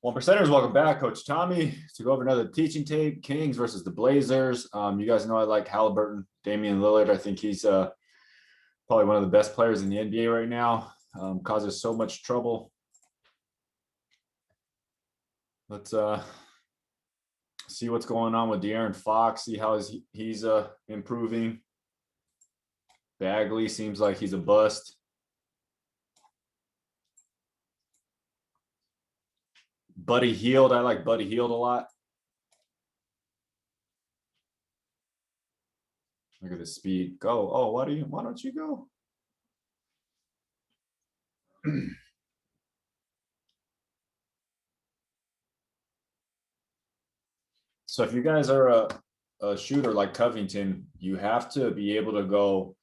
One percenters, welcome back. Coach Tommy to go over another teaching tape. Kings versus the Blazers. You guys know I like Haliburton, Damian Lillard. I think he's probably one of the best players in the NBA right now. Causes so much trouble. Let's see what's going on with De'Aaron Fox. See how he's improving. Bagley seems like he's a bust. Buddy Hield, I like Buddy Hield a lot. Look at the speed. Go. Oh, why don't you go? So if you guys are a shooter like Covington, you have to be able to go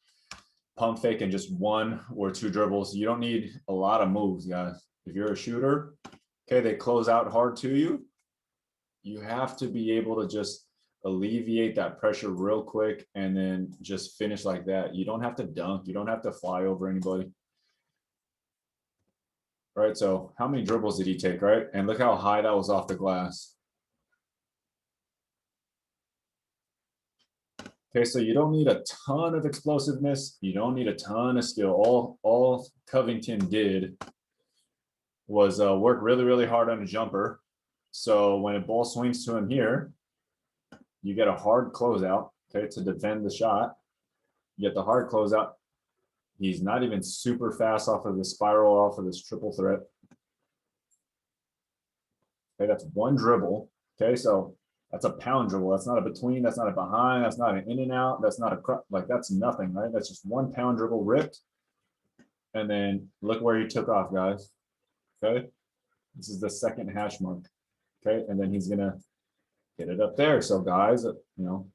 pump fake in just one or two dribbles. You don't need a lot of moves, guys. If you're a shooter, okay, they close out hard to you. You have to be able to just alleviate that pressure real quick and then just finish like that. You don't have to dunk. You don't have to fly over anybody. Right, so how many dribbles did he take, right? And look how high that was off the glass. Okay, so you don't need a ton of explosiveness. You don't need a ton of skill. All Covington did was work really, really hard on a jumper. So when a ball swings to him here, you get a hard closeout, okay, to defend the shot. You get the hard closeout. He's not even super fast off of the spiral, off of this triple threat. Okay, that's one dribble. Okay, so that's a pound dribble. That's not a between. That's not a behind. That's not an in and out. That's not a like that's nothing, right? That's just 1 pound dribble ripped. And then look where he took off, guys. Okay, this is the second hash mark. Okay, and then he's gonna get it up there. So guys, you know,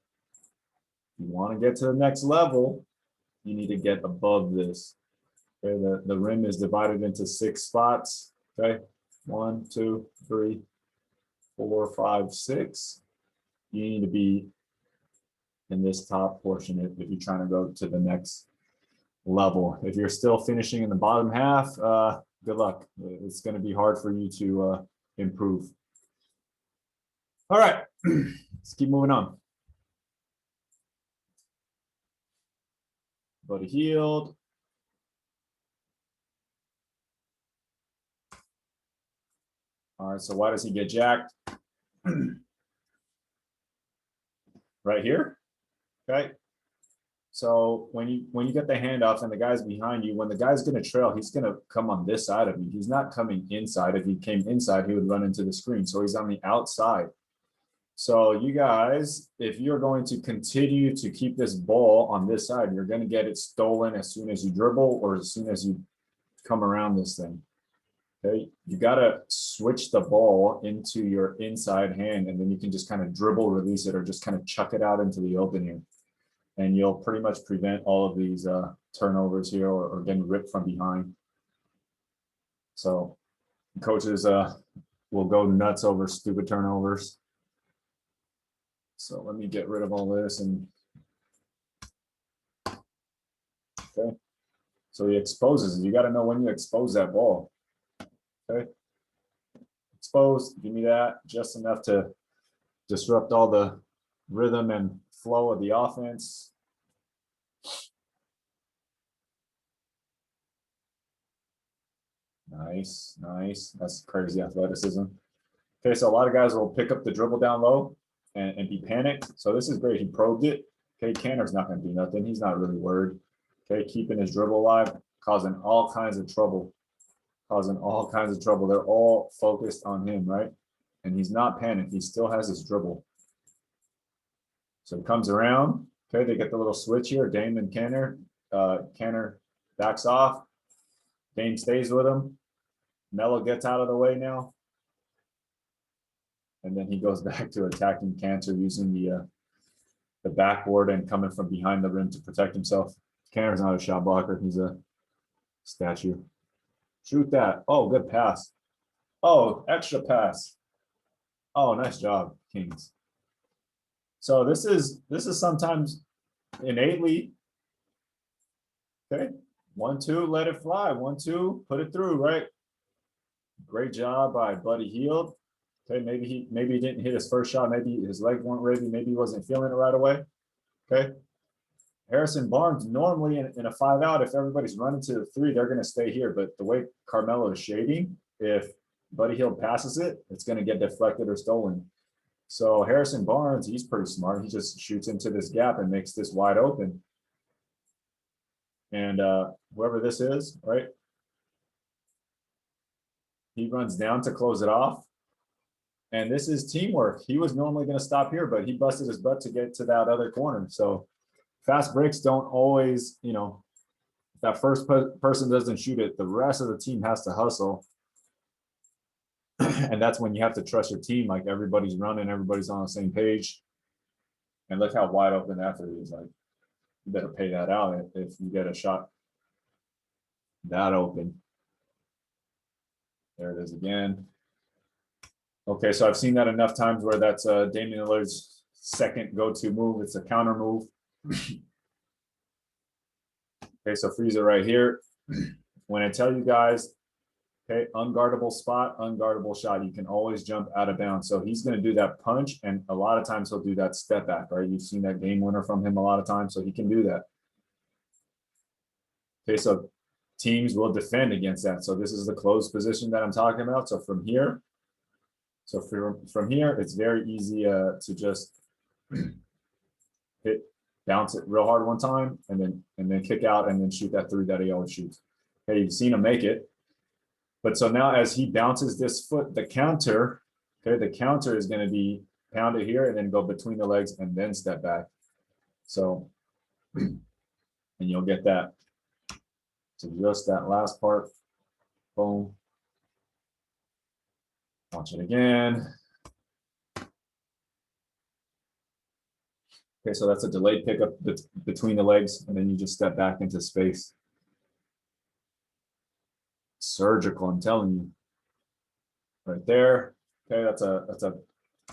if you want to get to the next level, you need to get above this. Okay, the rim is divided into 6 spots. Okay, 1, 2, 3, 4, 5, 6. You need to be in this top portion if you're trying to go to the next level. If you're still finishing in the bottom half, good luck. It's going to be hard for you to improve. All right, let's keep moving on. Buddy Hield. All right, so why does he get jacked? Right here, okay? So when you get the handoff and the guy's behind you, when the guy's going to trail, he's going to come on this side of you. He's not coming inside. If he came inside, he would run into the screen. So he's on the outside. So you guys, if you're going to continue to keep this ball on this side, you're going to get it stolen as soon as you dribble or as soon as you come around this thing. Okay, you got to switch the ball into your inside hand, and then you can just kind of dribble, release it, or just kind of chuck it out into the open here. And you'll pretty much prevent all of these turnovers here or getting ripped from behind. So coaches will go nuts over stupid turnovers. So let me get rid of all this and okay. So he exposes. You got to know when you expose that ball. Okay. Exposed, give me that just enough to disrupt all the rhythm and flow of the offense. Nice, nice. That's crazy athleticism. Okay, so a lot of guys will pick up the dribble down low and be panicked. So this is great. He probed it. Okay, Kanter's not going to do nothing. He's not really worried. Okay, keeping his dribble alive, causing all kinds of trouble. Causing all kinds of trouble. They're all focused on him, right? And he's not panicked. He still has his dribble. So it comes around. Okay, they get the little switch here. Dame and Kanter. Kanter backs off. Dame stays with him. Melo gets out of the way now. And then he goes back to attacking Kanter using the backboard and coming from behind the rim to protect himself. Kanter's not a shot blocker. He's a statue. Shoot that. Oh, good pass. Oh, extra pass. Oh, nice job, Kings. So this is sometimes innately. Okay. 1, 2, let it fly. 1, 2, put it through, right? Great job by Buddy Hield. Okay, maybe he didn't hit his first shot. Maybe his legs weren't ready. Maybe he wasn't feeling it right away. Okay. Harrison Barnes, normally in a 5-out, if everybody's running to the 3, they're going to stay here. But the way Carmelo is shading, if Buddy Hield passes it, it's going to get deflected or stolen. So Harrison Barnes, he's pretty smart. He just shoots into this gap and makes this wide open. And whoever this is, right? He runs down to close it off. And this is teamwork. He was normally going to stop here, but he busted his butt to get to that other corner. So fast breaks don't always, if that first person doesn't shoot it, the rest of the team has to hustle. And that's when you have to trust your team. Like everybody's running, everybody's on the same page. And look how wide open that three is. Like, you better pay that out if you get a shot that open. There it is again. Okay, so I've seen that enough times where that's Damian Lillard's second go-to move. It's a counter move. Okay, so freeze it right here. When I tell you guys, okay, unguardable spot, unguardable shot, you can always jump out of bounds. So he's going to do that punch, and a lot of times he'll do that step back, right? You've seen that game winner from him a lot of times, so he can do that. Okay, so teams will defend against that. So this is the closed position that I'm talking about. So from here, it's very easy to just bounce it real hard one time, and then kick out and then shoot that three that he always shoots. Okay, you've seen him make it. But so now as he bounces this foot, the counter is going to be pounded here and then go between the legs and then step back. So, and you'll get that. So just that last part, boom. Watch it again. Okay, so that's a delayed pickup between the legs, and then you just step back into space. Surgical, I'm telling you. Right there. Okay, that's a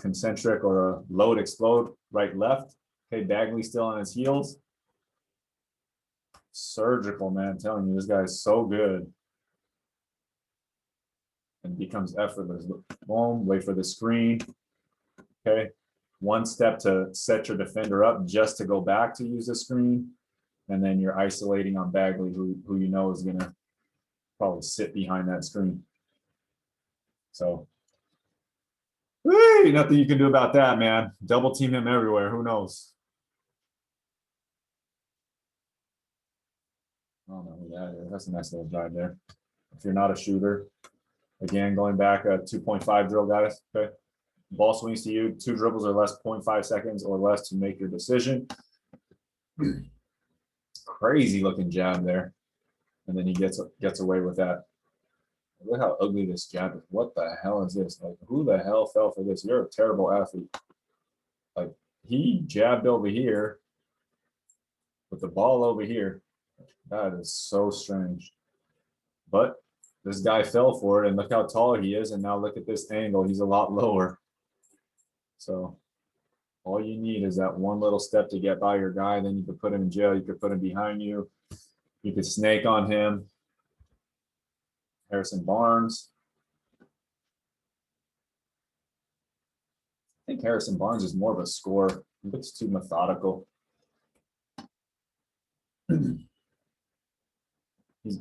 concentric or a load explode right left. Okay, Bagley still on his heels. Surgical, man. I'm telling you, this guy is so good. And becomes effortless. Boom, wait for the screen. Okay. One step to set your defender up just to go back to use the screen. And then you're isolating on Bagley, who you know is going to probably sit behind that screen. So, nothing you can do about that, man. Double team him everywhere. Who knows? I don't know who that is. That's a nice little drive there. If you're not a shooter, again, going back a 2.5 drill, guys. Okay. Ball swings to you, 2 dribbles or less, 0.5 seconds or less to make your decision. Crazy looking jab there. And then he gets away with that. Look how ugly this jab is. What the hell is this? Like, who the hell fell for this? You're a terrible athlete. Like, he jabbed over here with the ball over here. That is so strange. But this guy fell for it, and look how tall he is. And now look at this angle. He's a lot lower. So all you need is that one little step to get by your guy. Then you could put him in jail. You could put him behind you. You could snake on him. Harrison Barnes. I think Harrison Barnes is more of a scorer. He looks too methodical.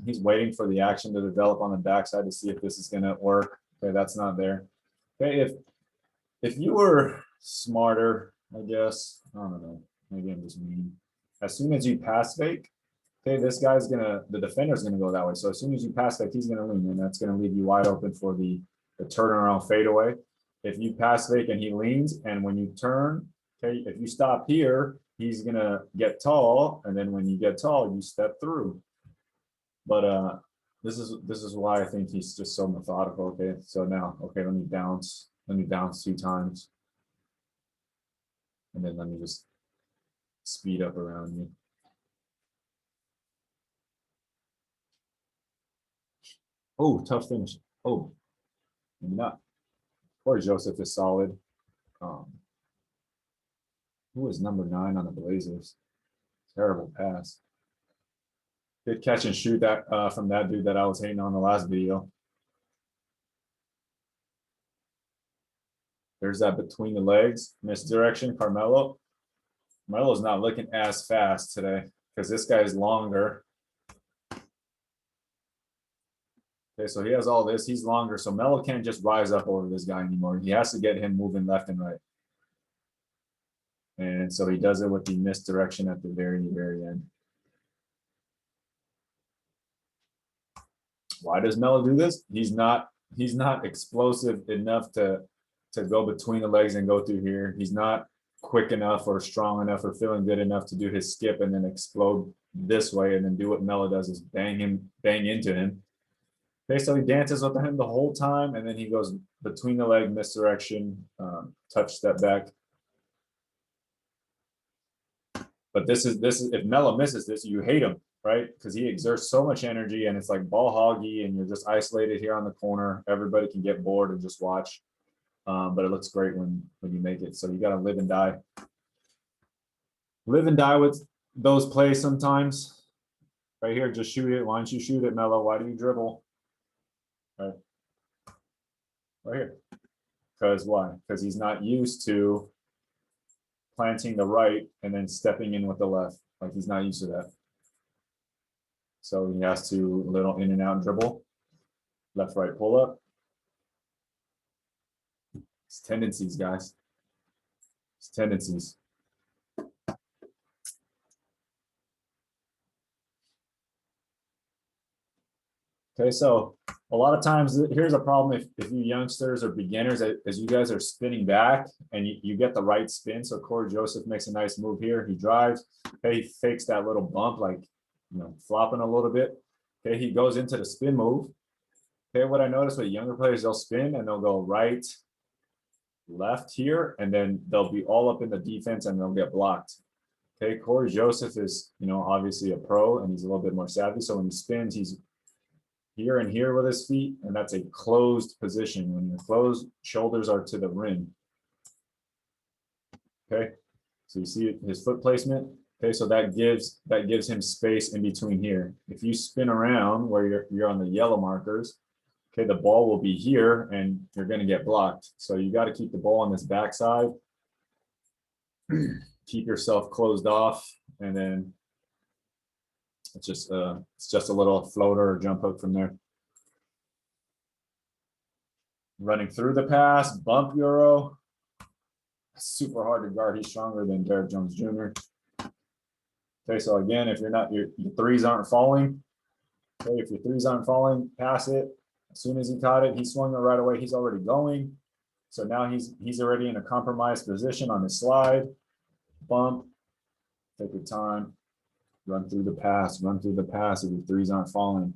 He's waiting for the action to develop on the backside to see if this is going to work. Okay, that's not there. Okay, if you were smarter, I guess, I don't know, maybe I'm just mean. As soon as you pass fake, okay, this guy's the defender's gonna go that way. So as soon as you pass fake, he's gonna lean, and that's gonna leave you wide open for the turnaround fadeaway. If you pass fake and he leans, and when you turn, okay, if you stop here, he's gonna get tall, and then when you get tall, you step through. But this is why I think he's just so methodical. Okay, so now, okay, let me bounce 2 times, and then let me just speed up around you. Oh, tough finish. Oh, maybe not. Corey Joseph is solid. Who is number 9 on the Blazers? Terrible pass. Good catch and shoot that from that dude that I was hating on the last video. There's that between the legs, misdirection, Carmelo. Carmelo's not looking as fast today because this guy's longer. Okay, so he has all this. He's longer. So Melo can't just rise up over this guy anymore. He has to get him moving left and right. And so he does it with the misdirection at the very, very end. Why does Melo do this? He's not explosive enough to go between the legs and go through here. He's not quick enough or strong enough or feeling good enough to do his skip and then explode this way and then do what Melo does is bang into him. Okay, so he dances with him the whole time and then he goes between the leg, misdirection, touch, step back. But this is if Melo misses this, you hate him, right? Because he exerts so much energy and it's like ball hoggy and you're just isolated here on the corner. Everybody can get bored and just watch. But it looks great when you make it. So you got to live and die. Live and die with those plays sometimes. Right here, just shoot it. Why don't you shoot it, Melo? Why do you dribble? Right here. Because why? Because he's not used to planting the right and then stepping in with the left. Like he's not used to that. So he has to little in and out dribble. Left, right, pull up. It's tendencies, guys. It's tendencies. Okay, so a lot of times, here's a problem if you youngsters or beginners, as you guys are spinning back and you get the right spin. So Corey Joseph makes a nice move here. He drives. Okay, he fakes that little bump, like, flopping a little bit. Okay, he goes into the spin move. Okay, what I notice with younger players, they'll spin and they'll go right, left here, and then they'll be all up in the defense and they'll get blocked. Okay, Corey Joseph is, obviously a pro and he's a little bit more savvy. So when he spins, he's here and here with his feet, and that's a closed position. When you're closed, shoulders are to the rim. Okay, so you see his foot placement. Okay, so that gives him space in between here. If you spin around where you're on the yellow markers, okay, the ball will be here and you're going to get blocked. So you got to keep the ball on this backside. Keep yourself closed off, and then it's just a little floater or jump hook from there. Running through the pass, bump Euro. Super hard to guard. He's stronger than Derrick Jones Jr. Okay, so again, if your threes aren't falling, okay, if your threes aren't falling, pass it. As soon as he caught it, he swung it right away. He's already going. So now he's already in a compromised position on his slide. Bump. Take your time. Run through the pass. Run through the pass if your threes aren't falling.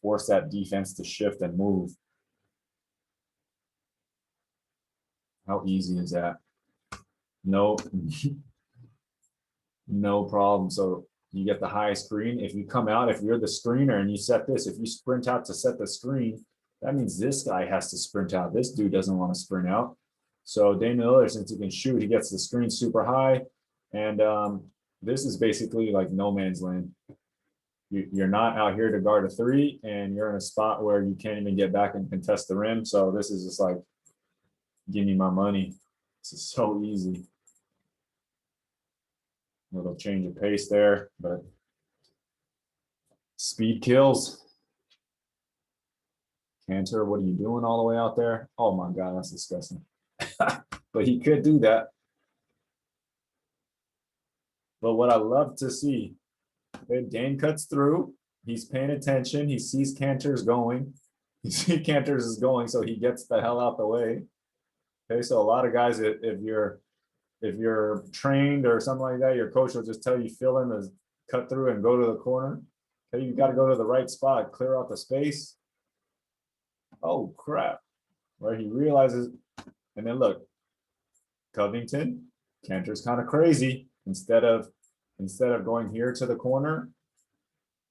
Force that defense to shift and move. How easy is that? No, no problem. So you get the high screen. If you come out, if you're the screener and you set this, if you sprint out to set the screen, that means this guy has to sprint out. This dude doesn't want to sprint out. So Damian Lillard, since he can shoot, he gets the screen super high. And this is basically like no man's land. You're not out here to guard a three, and you're in a spot where you can't even get back and contest the rim. So this is just like, give me my money. This is so easy. A little change of pace there, but speed kills. Cantor, what are you doing all the way out there? Oh my God, that's disgusting. But he could do that. But what I love to see, okay, Dane cuts through. He's paying attention. He sees Cantor's going. He sees Cantor's is going, so he gets the hell out the way. Okay, so a lot of guys, if you're trained or something like that, your coach will just tell you fill in the cut through and go to the corner. Okay, you got to go to the right spot, clear out the space. Oh crap! Right, he realizes, and then look, Covington, Cantor's kind of crazy. Instead of going here to the corner,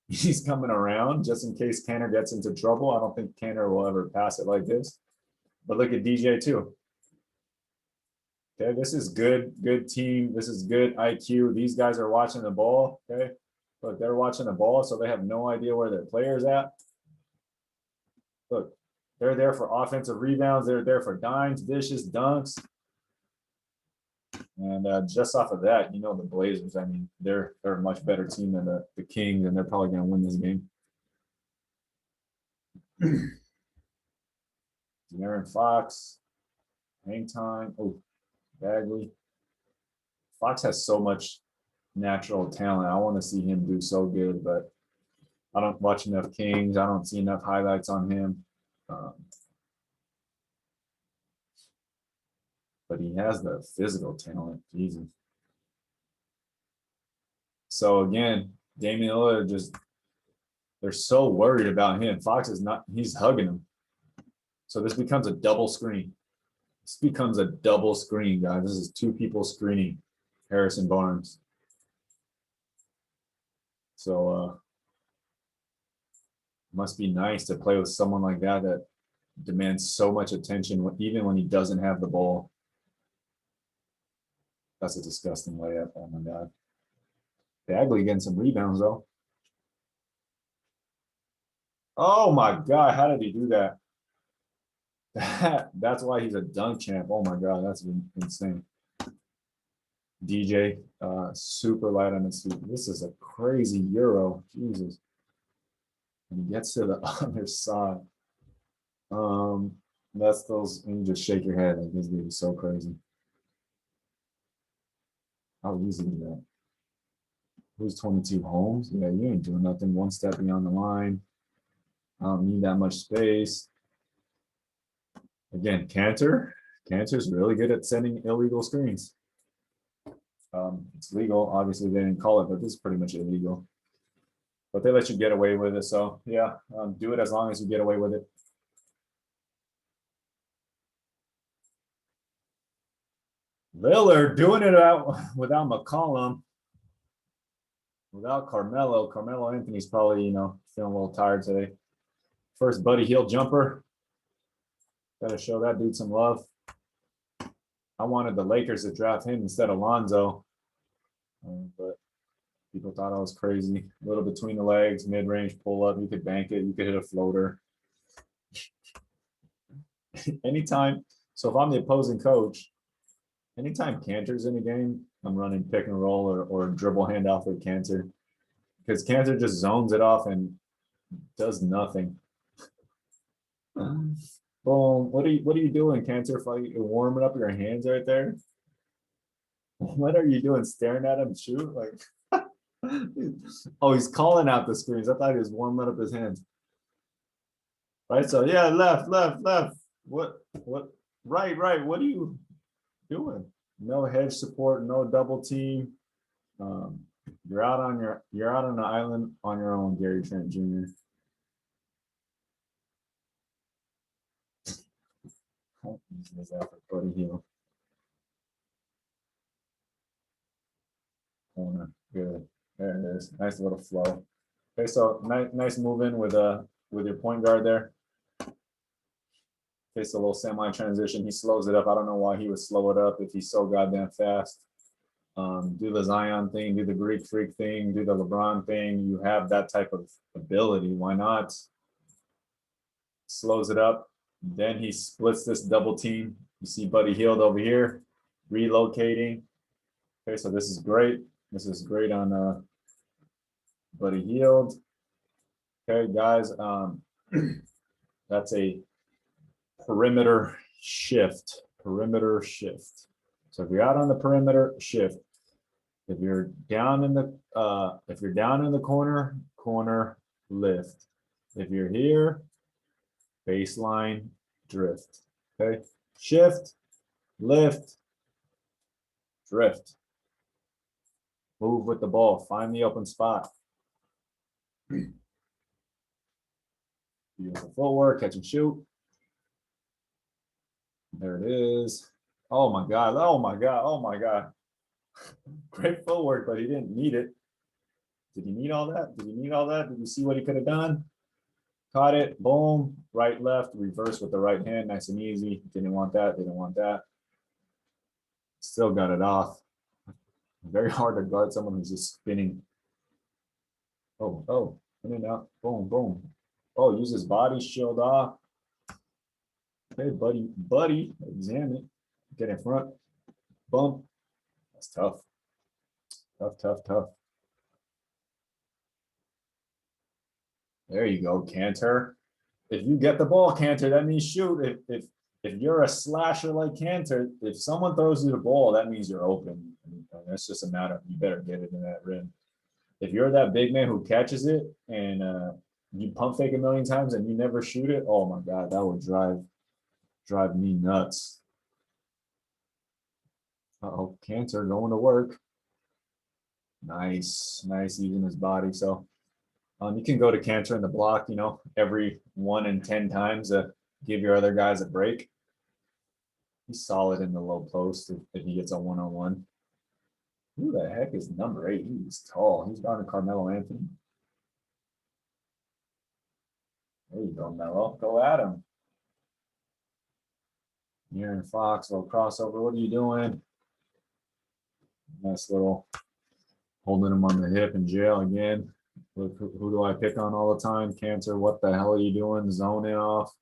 he's coming around just in case Cantor gets into trouble. I don't think Cantor will ever pass it like this. But look at DJ too. Okay, this is good team. This is good IQ. These guys are watching the ball. Okay, but they're watching the ball, so they have no idea where their player's at. Look, They're there for offensive rebounds. They're there for dimes, dishes, dunks. And just off of that, you know, the Blazers, I mean, they're a much better team than the Kings, and they're probably going to win this game. De'Aaron Fox, hang time. Oh, Bagley. Fox has so much natural talent. I want to see him do so good, but I don't watch enough Kings. I don't see enough highlights on him. But he has the physical talent. Jesus. So again, Damian Lillard just, they're so worried about him. Fox is not, he's hugging him. So this becomes a double screen. This becomes a double screen, guys. This is two people screening Harrison Barnes. So must be nice to play with someone like that that demands so much attention, even when he doesn't have the ball. That's a disgusting layup. Oh my God. Bagley getting some rebounds though. Oh my God, how did he do that? That's why he's a dunk champ. Oh my God, that's insane. DJ, super light on his feet. This is a crazy Euro. Jesus. And he gets to the other side. That's those, and you just shake your head like this dude is so crazy. How easy is that? Who's 22 Holmes? Yeah, you ain't doing nothing. One step beyond the line. I don't need that much space. Again, Cantor's really good at sending illegal screens. It's legal. Obviously, they didn't call it, but this is pretty much illegal. But they let you get away with it. So, yeah, do it as long as you get away with it. Lillard doing it out without McCollum, without Carmelo. Carmelo Anthony's probably, you know, feeling a little tired today. First Buddy Hield jumper. Got to show that dude some love. I wanted the Lakers to draft him instead of Lonzo, but people thought I was crazy. A little between the legs, mid-range pull up. You could bank it. You could hit a floater. Anytime. So if I'm the opposing coach, anytime Cantor's in the game, I'm running pick and roll or dribble handoff with Cantor, because Cantor just zones it off and does nothing. Boom. What are you doing, Cantor? If you're warming up your hands right there. What are you doing? Staring at him shoot? Like, oh, he's calling out the screens. I thought he was warming up his hands. Right. So yeah, left. What? Right. What are you doing? No hedge support, no double team. You're out on the island on your own, Gary Trent Jr. How easy is that for Buddy Hield? Corner, good. There it is. Nice little flow. Okay, so nice move in with your point guard there. Face a little semi-transition. He slows it up. I don't know why he would slow it up if he's so goddamn fast. Do the Zion thing, do the Greek freak thing, do the LeBron thing. You have that type of ability. Why not? Slows it up. Then he splits this double team. You see Buddy Hield over here, relocating. Okay, so this is great. This is great on Buddy Hield. Okay, guys, that's a perimeter shift. So if you're out on the perimeter, shift. If you're down in the corner, lift. If you're here, baseline, drift. Okay, shift, lift, drift. Move with the ball. Find the open spot. Beautiful footwork, catch and shoot. There it is. Oh my God. Great footwork, but he didn't need it. Did he need all that? Did you see what he could have done? Caught it, boom, right, left, reverse with the right hand, nice and easy. Didn't want that. Still got it off. Very hard to guard someone who's just spinning. Oh, in and out, boom. Oh, use his body, shield off. Okay, buddy, examine it. Get in front. Bump. That's tough. Tough. There you go, Cantor. If you get the ball, Cantor, that means shoot. If you're a slasher like Cantor, if someone throws you the ball, that means you're open. And that's just a matter of you better get it in that rim. If you're that big man who catches it and you pump fake a million times and you never shoot it, oh my God, that would drive me nuts. Uh-oh, Cantor going to work. Nice using his body. So you can go to Cantor in the block, every 1 in 10 times to give your other guys a break. He's solid in the low post if he gets a one-on-one. Who the heck is number 8? He's tall. He's guarding Carmelo Anthony. There you go, Melo. Go at him. Aaron Fox, little crossover. What are you doing? Nice little holding him on the hip in jail again. Look, who do I pick on all the time? Cantor, what the hell are you doing? Zoning off.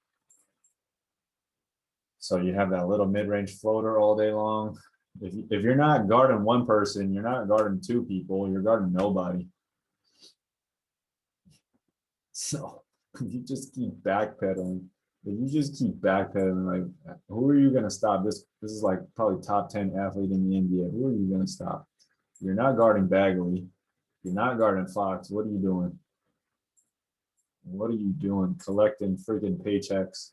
So you have that little mid-range floater all day long. If you're not guarding one person, you're not guarding 2 people, you're guarding nobody. So you just keep backpedaling. If you just keep backpedaling, like, who are you going to stop? This is like probably top 10 athlete in the NBA. Who are you going to stop? You're not guarding Bagley. You're not guarding Fox. What are you doing? What are you doing? Collecting freaking paychecks.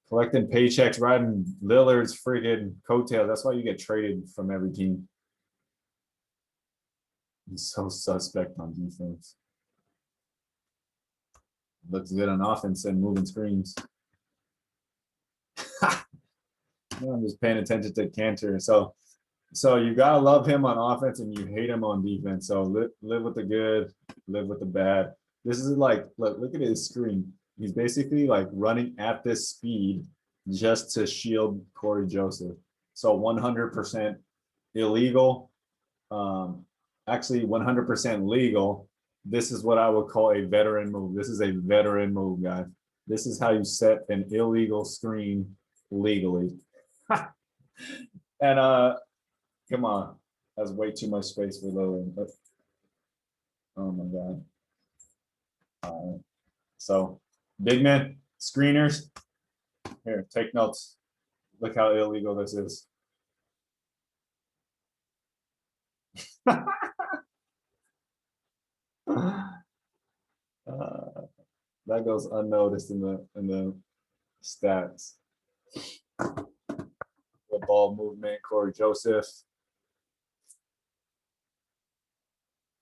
Collecting paychecks, riding Lillard's freaking coattail. That's why you get traded from every team. He's so suspect on defense. Looks good on offense and moving screens. I'm just paying attention to Cantor. So you gotta love him on offense and you hate him on defense. So live with the good, live with the bad. This is like, look at his screen. He's basically like running at this speed just to shield Corey Joseph. So 100% illegal. Actually 100% legal. This is what I would call a veteran move. This is a veteran move, guys. This is how you set an illegal screen legally. And come on. That's way too much space for Lillard. But, oh my God. All right. So big man, screeners. Here, take notes. Look how illegal this is. That goes unnoticed in the stats. The ball movement, Corey Joseph.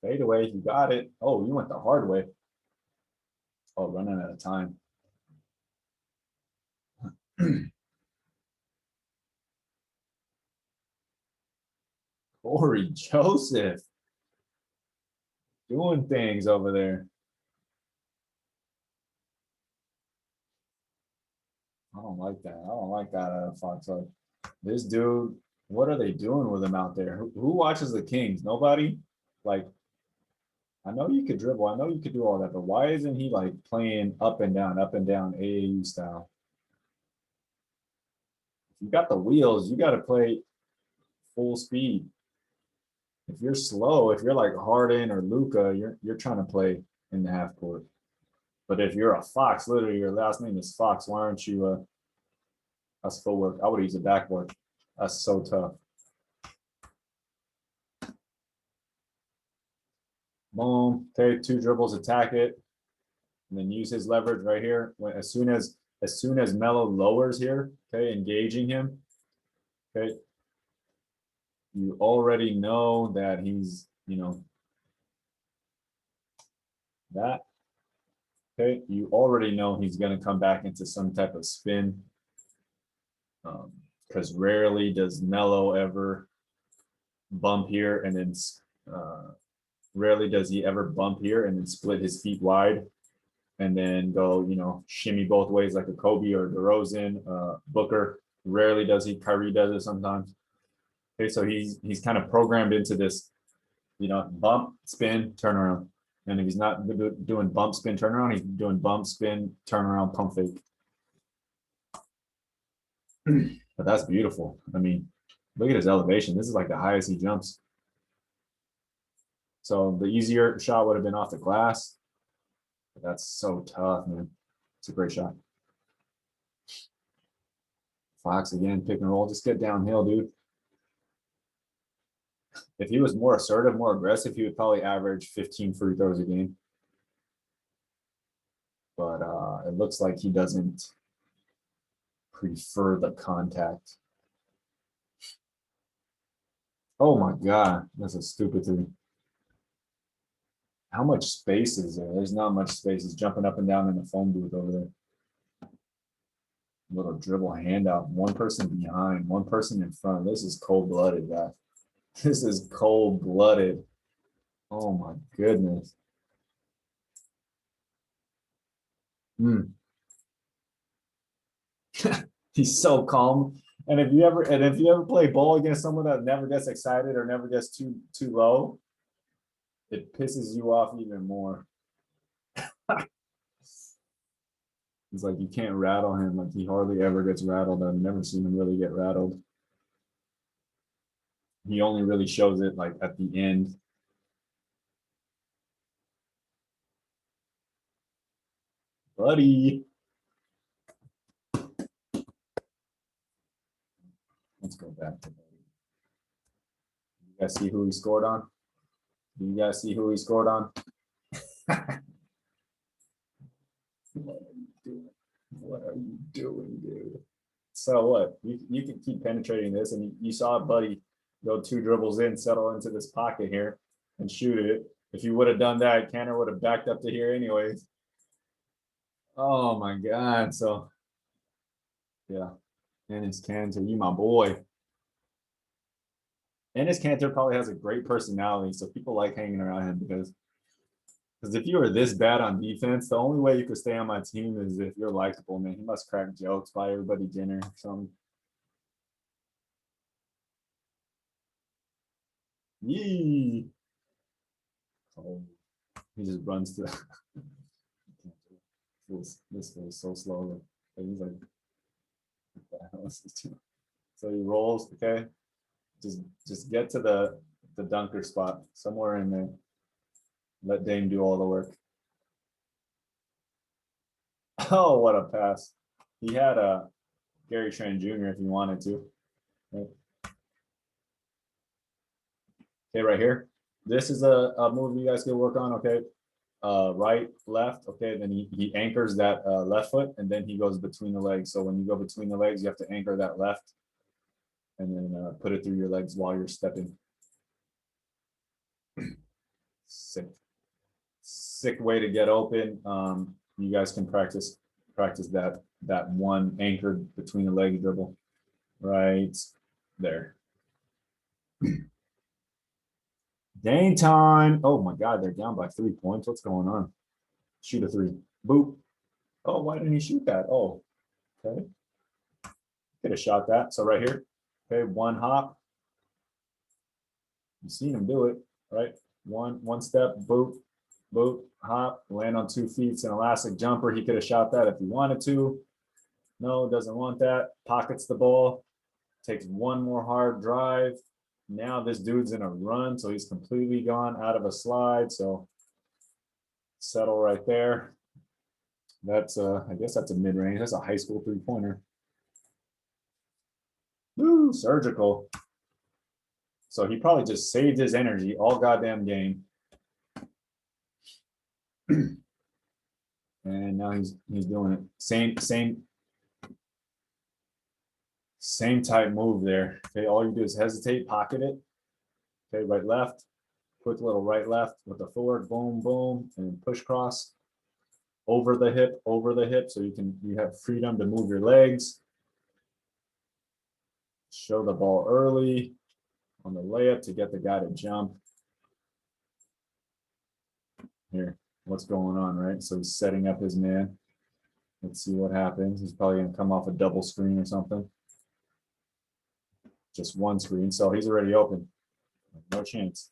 Fade away, you got it. Oh, you went the hard way. Oh, running out of time. Corey Joseph doing things over there. I don't like that. I don't like that Fox. Like, this dude, what are they doing with him out there? Who watches the Kings? Nobody? Like, I know you could dribble. I know you could do all that, but why isn't he like playing up and down, AAU style? If you got the wheels, you got to play full speed. If you're slow, if you're like Harden or Luca, you're trying to play in the half court. But if you're a Fox, literally your last name is Fox, why aren't you that's footwork? I would use a backboard. That's so tough. Boom. Okay, 2 dribbles, attack it, and then use his leverage right here. As soon as Melo lowers here, okay, engaging him, okay, you already know that he's, that. Okay, you already know he's going to come back into some type of spin. Because rarely does Melo ever bump here and then rarely does he ever bump here and then split his feet wide and then go, shimmy both ways like a Kobe or DeRozan, Booker. Rarely does he. Kyrie does it sometimes. Okay, so he's kind of programmed into this, bump, spin, turnaround. And if he's not doing bump, spin, turnaround, he's doing bump, spin, turnaround, pump fake. But that's beautiful. I mean, look at his elevation. This is like the highest he jumps. So the easier shot would have been off the glass. But that's so tough, man. It's a great shot. Fox again, pick and roll. Just get downhill, dude. If he was more assertive, more aggressive, he would probably average 15 free throws a game. But it looks like he doesn't prefer the contact. Oh my God, that's a stupid thing. How much space is there? There's not much space. He's jumping up and down in the phone booth over there. Little dribble handout. One person behind, one person in front. This is cold-blooded, guy. This is cold-blooded. Oh my goodness. Mm. He's so calm. And if you ever play ball against someone that never gets excited or never gets too low, it pisses you off even more. It's like you can't rattle him. Like he hardly ever gets rattled. I've never seen him really get rattled. He only really shows it like at the end. Buddy. Let's go back to buddy. You guys see who he scored on? Do you guys see who he scored on? What are you doing? What are you doing, dude? So what? You can keep penetrating this, and you saw Buddy go 2 dribbles in, settle into this pocket here, and shoot it. If you would have done that, Canner would have backed up to here anyways. Oh my God. So yeah. Ennis Cantor, you my boy. Ennis Cantor probably has a great personality, so people like hanging around him because if you were this bad on defense, the only way you could stay on my team is if you're likable, man. He must crack jokes, buy everybody dinner, or something. Yee. Oh, he just runs to this goes so slowly. But he's like, what the hell is this doing? So he rolls, okay. Just get to the dunker spot somewhere in there. Let Dame do all the work. Oh, what a pass. He had a Gary Trent Jr. if he wanted to. Right. Okay, right here. This is a move you guys can work on, okay? Right, left, okay, then he anchors that left foot, and then he goes between the legs. So when you go between the legs, you have to anchor that left, and then put it through your legs while you're stepping. Sick way to get open. You guys can practice that one anchored between the legs dribble right there. Dang time. Oh my God, they're down by 3 points. What's going on? Shoot a three. Boop. Oh, why didn't he shoot that? Oh, okay. Could have shot that. So right here, okay, one hop. You've seen him do it, right? One step, boop, boop, hop, land on 2 feet. It's an elastic jumper. He could have shot that if he wanted to. No, doesn't want that. Pockets the ball, takes one more hard drive. Now this dude's in a run, so he's completely gone out of a slide. So settle right there. That's I guess that's a mid-range. That's a high school 3-pointer. Woo, surgical. So he probably just saved his energy all goddamn game. And now he's doing it. Same type move there. Okay, all you do is hesitate, pocket it. Okay, right, left. Quick little right, left with the forward, boom, boom, and push cross over the hip, so you have freedom to move your legs. Show the ball early on the layup to get the guy to jump. Here, what's going on, right? So he's setting up his man. Let's see what happens. He's probably going to come off a double screen or something. Just one screen, so he's already open. No chance.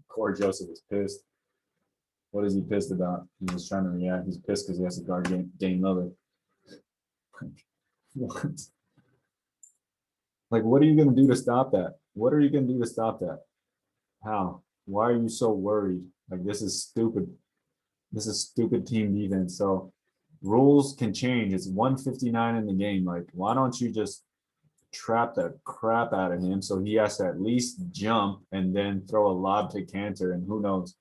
Corey Joseph is pissed. What is he pissed about? He's just trying to react. He's pissed because he has to guard Dame Lillard. What? Like, what are you going to do to stop that? What are you going to do to stop that? How? Why are you so worried? Like, this is stupid. This is stupid team defense. So rules can change. It's 159 in the game. Like, why don't you just trap the crap out of him so he has to at least jump and then throw a lob to Cantor? And who knows?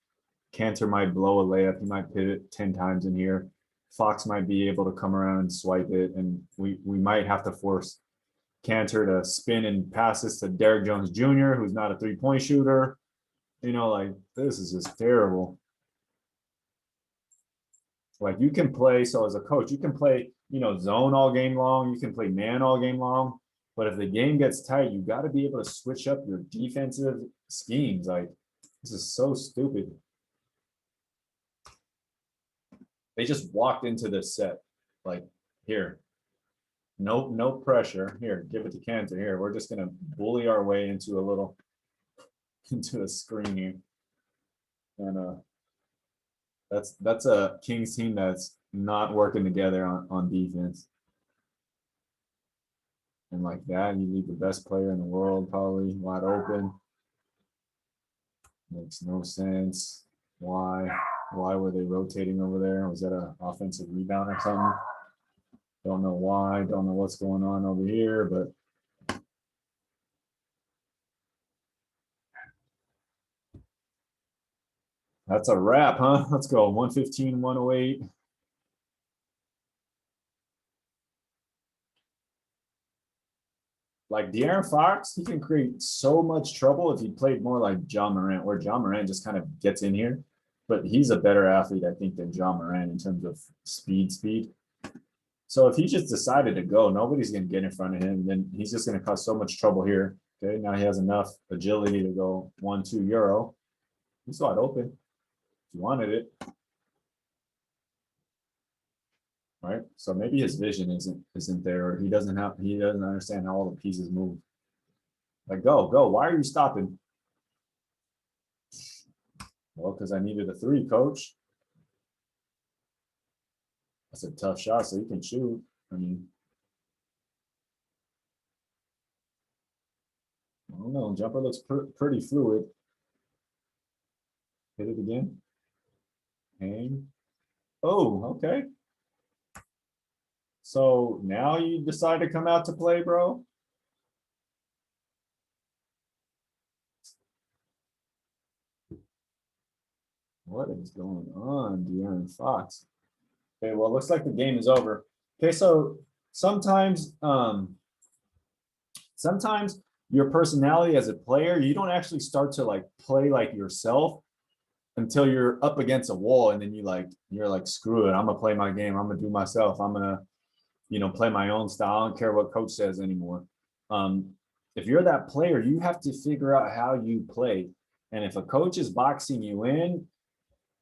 Cantor might blow a layup. He might pivot 10 times in here. Fox might be able to come around and swipe it. And we might have to force Cantor to spin and pass this to Derrick Jones Jr., who's not a three-point shooter. You know, like, this is just terrible. Like, you can play, so as a coach, you can play, you know, zone all game long. You can play man all game long. But if the game gets tight, you got to be able to switch up your defensive schemes. Like, this is so stupid. They just walked into this set. Like, here. No pressure. Here, give it to Cantor. Here, we're just gonna bully our way into a screen here. And that's a Kings team that's not working together on defense. And like that, you leave the best player in the world probably wide open. Makes no sense. Why were they rotating over there? Was that an offensive rebound or something? Don't know why. Don't know what's going on over here, but that's a wrap, huh? Let's go. 115, 108. Like De'Aaron Fox, he can create so much trouble if he played more like John Morant, where John Morant just kind of gets in here. But he's a better athlete, I think, than John Morant in terms of speed. So if he just decided to go, nobody's going to get in front of him. Then he's just going to cause so much trouble here. Okay, now he has enough agility to go 1-2 Euro. He's wide open. If you wanted it. Right. So maybe his vision isn't there, or he doesn't understand how all the pieces move. Like, go. Why are you stopping? Well, because I needed a three, coach. That's a tough shot, so he can shoot. I mean, I don't know. Jumper looks pretty fluid. Hit it again. Hang. Oh, okay. So now you decide to come out to play, bro? What is going on, De'Aaron Fox? Okay, well, it looks like the game is over. Okay, so sometimes your personality as a player, you don't actually start to like play like yourself until you're up against a wall, and then you're like, screw it, I'm gonna play my game, I'm gonna do myself, I'm gonna, you know, play my own style. I don't care what coach says anymore. If you're that player, you have to figure out how you play. And if a coach is boxing you in,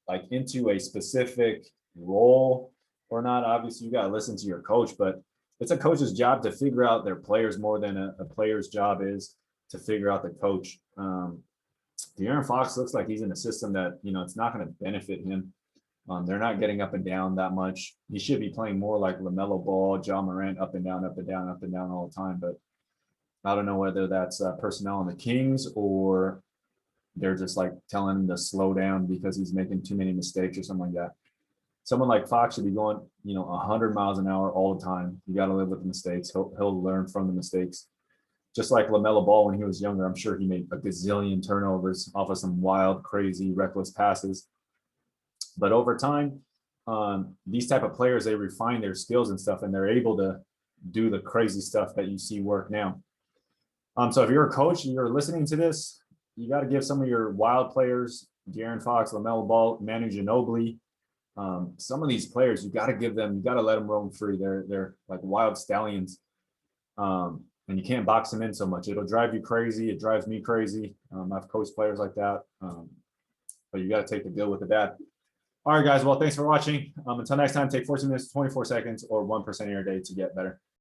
like into a specific role or not, obviously you got to listen to your coach, but it's a coach's job to figure out their players more than a player's job is to figure out the coach. De'Aaron Fox looks like he's in a system that, you know, it's not going to benefit him. They're not getting up and down that much. He should be playing more like LaMelo Ball, John Morant, up and down all the time. But I don't know whether that's personnel on the Kings or they're just like telling him to slow down because he's making too many mistakes or something like that. Someone like Fox should be going, you know, 100 miles an hour all the time. You got to live with the mistakes. He'll learn from the mistakes. Just like LaMelo Ball when he was younger, I'm sure he made a gazillion turnovers off of some wild, crazy, reckless passes. But over time, these type of players, they refine their skills and stuff, and they're able to do the crazy stuff that you see work now. So if you're a coach and you're listening to this, you got to give some of your wild players, De'Aaron Fox, LaMelo Ball, Manu Ginobili, some of these players, you got to let them roam free. They're like wild stallions. And you can't box them in so much. It'll drive you crazy. It drives me crazy. I've coached players like that. But you got to take the good with the bad. All right, guys. Well, thanks for watching. Until next time, take 14 minutes, 24 seconds, or 1% of your day to get better.